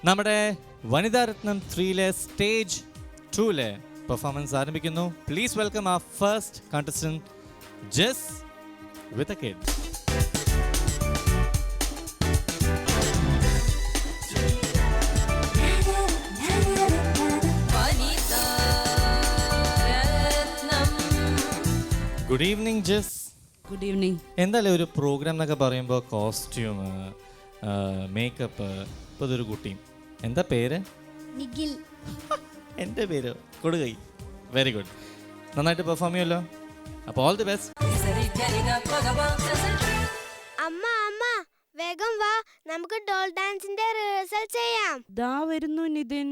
നമ്മുടെ വനിതാരത്നം 3-ലെ സ്റ്റേജ് 2-ലെ പെർഫോമൻസ് ആരംഭിക്കുന്നു. Please welcome our first contestant, Jess with a kid. Good evening Jess. Good evening. എന്തായാലും ഒരു പ്രോഗ്രാം എന്നൊക്കെ പറയുമ്പോൾ കോസ്റ്റ്യൂം, മേക്കപ്പ്. ഇപ്പോൾ ഇതൊരു കുട്ടിയും. എന്താ പേര്? നിഖിൽ. എൻ്റെ പേര് കൊടുകൈ. Very good. നന്നായിട്ട് പെർഫോം ചെയ്യുമല്ലോ. അപ്പോൾ ഓൾ ദി ബെസ്റ്റ്. അമ്മ അമ്മ വേഗം വാ, നമുക്ക് ഡോൾ ഡാൻസിന്റെ റിഹേഴ്സൽ ചെയ്യാം. ദാ വരുന്നു നിതിൻ.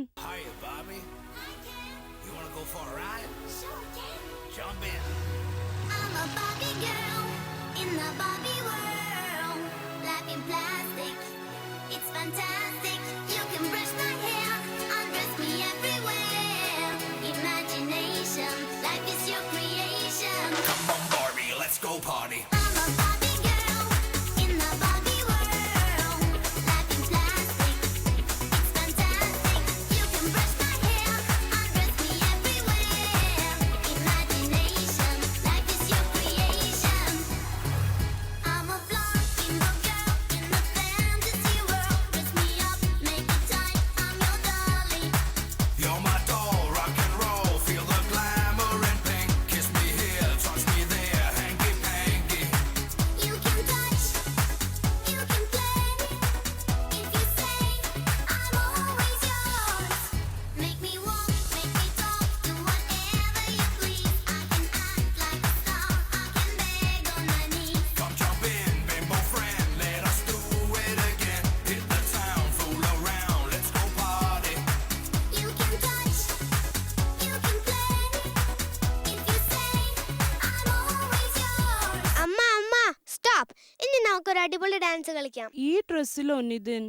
ഇനി നമുക്കൊരു അടിപൊളി ഡാൻസ് കളിക്കാം. ഈ ഡ്രസ്സിലോ നിതിൻ?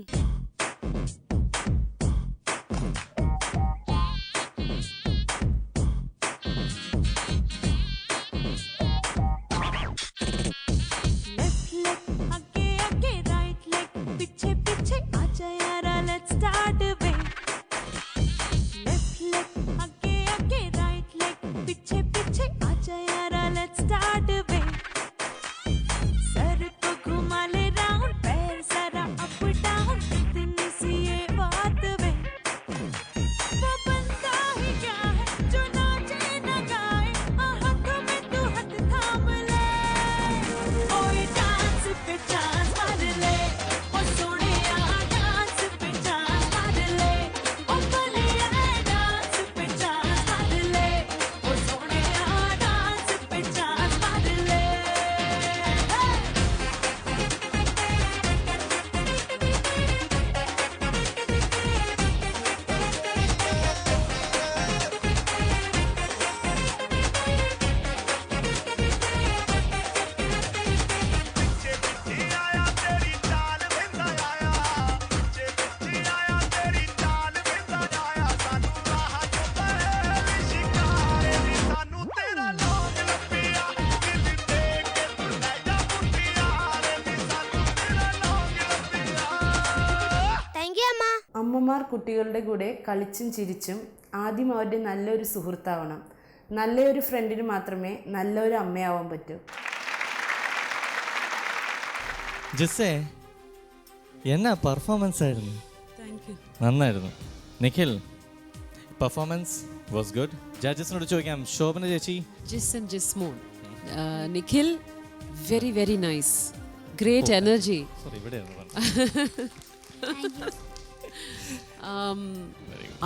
അമ്മമാർ കുട്ടികളുടെ കൂടെ കളിച്ചും ചിരിച്ചും ആദ്യം അവരുടെ നല്ലൊരു സുഹൃത്താവണം. നല്ലൊരു ഫ്രണ്ടിന് മാത്രമേ നല്ലൊരു അമ്മയാവാൻ പറ്റൂ. ജസ്സേ, എന്നാ പെർഫോമൻസ് ആയിരുന്നു. Thank you. നന്നായിരുന്നു. Nikhil, performance was good. ജഡ്ജസിനോട് ചോദിക്കാം. ശോഭന ചേച്ചി. Jess and Jessmon. Nikhil, very very nice. Great energy. Sorry, ഇവിടെ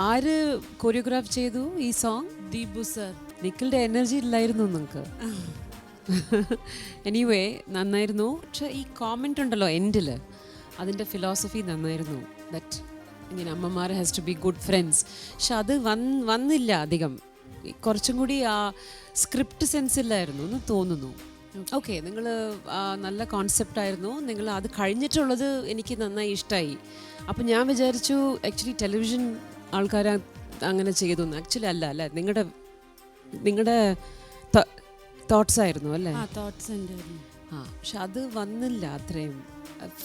ആര് കൊറിയോഗ്രാഫ് ചെയ്തു ഈ സോങ്? ദീപു സർ. നിഖിലിന്റെ എനർജി ഇല്ലായിരുന്നു നിങ്ങൾക്ക്. എനിവേ നന്നായിരുന്നു. പക്ഷെ ഈ കോമെന്റ് ഉണ്ടല്ലോ എൻഡിൽ, അതിൻ്റെ ഫിലോസഫി നന്നായിരുന്നു. ദറ്റ് ഇങ്ങനെ അമ്മമാർ has to be good friends. പക്ഷെ അത് വന്നില്ല അധികം. കുറച്ചും കൂടി ആ സ്ക്രിപ്റ്റ് സെൻസില്ലായിരുന്നു എന്ന് തോന്നുന്നു. ഓക്കെ, നിങ്ങൾ നല്ല കോൺസെപ്റ്റായിരുന്നു. നിങ്ങൾ അത് കഴിഞ്ഞിട്ടുള്ളത് എനിക്ക് നന്നായി ഇഷ്ടമായി. അപ്പം ഞാൻ വിചാരിച്ചു ആക്ച്വലി ടെലിവിഷൻ ആൾക്കാർ അങ്ങനെ ചെയ്തു. ആക്ച്വലി അല്ല, നിങ്ങളുടെ തോട്ട്സ് ആയിരുന്നു അല്ലേ? തോട്ട്സ് ഉണ്ട്. പക്ഷെ അത് വന്നില്ല അത്രയും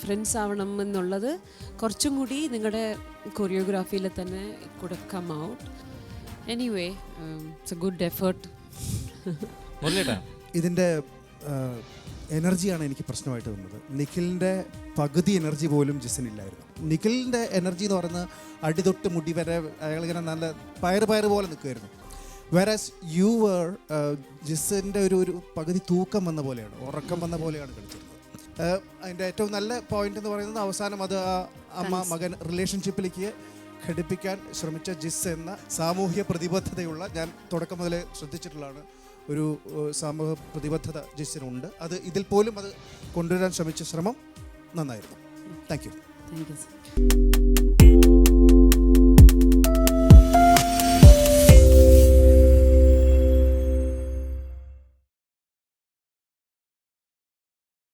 ഫ്രണ്ട്സ് ആവണം എന്നുള്ളത് കുറച്ചും കൂടി നിങ്ങളുടെ കൊറിയോഗ്രാഫിയിൽ തന്നെ could have come out. Anyway it's a good effort. മുരളിയേട്ടാ, ഇതിൻ്റെ എനർജിയാണ് എനിക്ക് പ്രശ്നമായിട്ട് വന്നത്. നിഖിലിൻ്റെ പകുതി എനർജി പോലും ജിസിനില്ലായിരുന്നു. നിഖിലിൻ്റെ എനർജി എന്ന് പറയുന്നത് അടിതൊട്ട് മുടി വരെ അയാളിങ്ങനെ നല്ല പയറ് പോലെ നിൽക്കുമായിരുന്നു. വേറാസ് യു വേർ ജിസിൻ്റെ ഒരു പകുതി തൂക്കം വന്ന പോലെയാണ്, ഉറക്കം വന്ന പോലെയാണ് കളിച്ചിരുന്നത്. അതിൻ്റെ ഏറ്റവും നല്ല പോയിന്റ് എന്ന് പറയുന്നത് അവസാനം അത് ആ അമ്മ മകൻ റിലേഷൻഷിപ്പിലേക്ക് ഘടിപ്പിക്കാൻ ശ്രമിച്ച ജിസ് എന്ന സാമൂഹ്യ പ്രതിബദ്ധതയുള്ള, ഞാൻ തുടക്കം മുതലേ ശ്രദ്ധിച്ചിട്ടുള്ളതാണ്, ഒരു സാമൂഹ്യ പ്രതിബദ്ധത ജിസിനുണ്ട്. അത് ഇതിൽ പോലും അത് കൊണ്ടുവരാൻ ശ്രമിച്ച ശ്രമം നന്നായിരുന്നു. Thank you. Thank you sir.